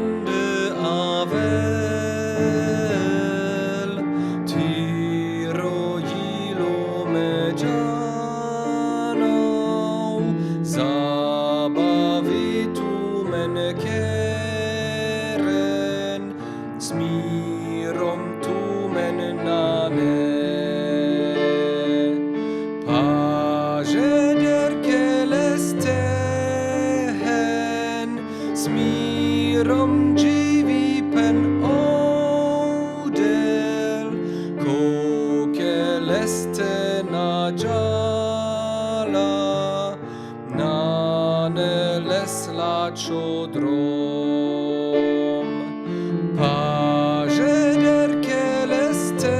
lande Avel, Tiro Ilome Gianau, Zabavitumen Keren, Smirom Tumen Nane. Smirom jivipen odel, kokeleste najala, naneles la chodrom. Pajeder kelestehen,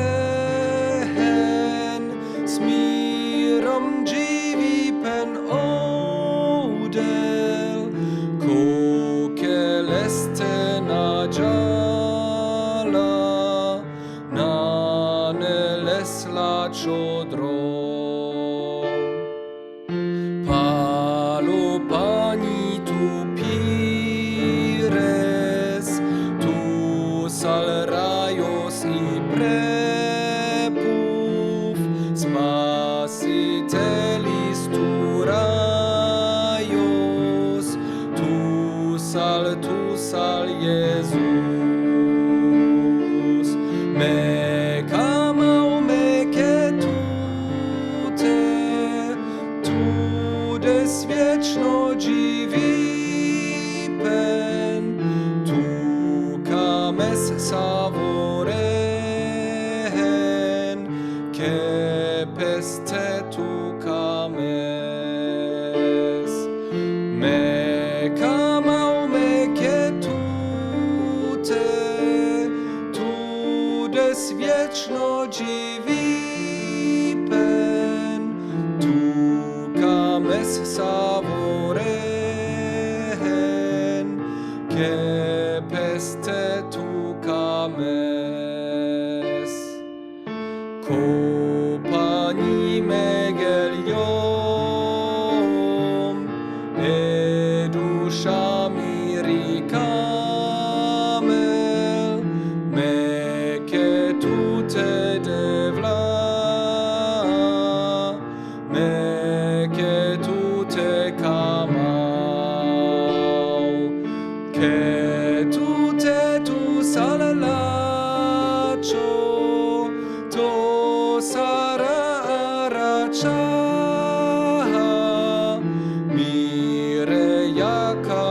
smirom jivipen odel, kokeleste najala, naneles la chodrom. Palo pani tu pires, tu salraios I prepuf, spasitelis tu raios, tu sal Jesus. Me camau me que tute, tu des wieczno dziwipen, tu cames savorehen, que peste tu cames. Me camau me que tute, tu des wieczno dziwipen, tu cames savorehen, que peste tu cames. Kopani megeliom, edusha miricamel, meke tute devla, meke tute camau, que tute tu salalacho, to sara aracha, mire yaka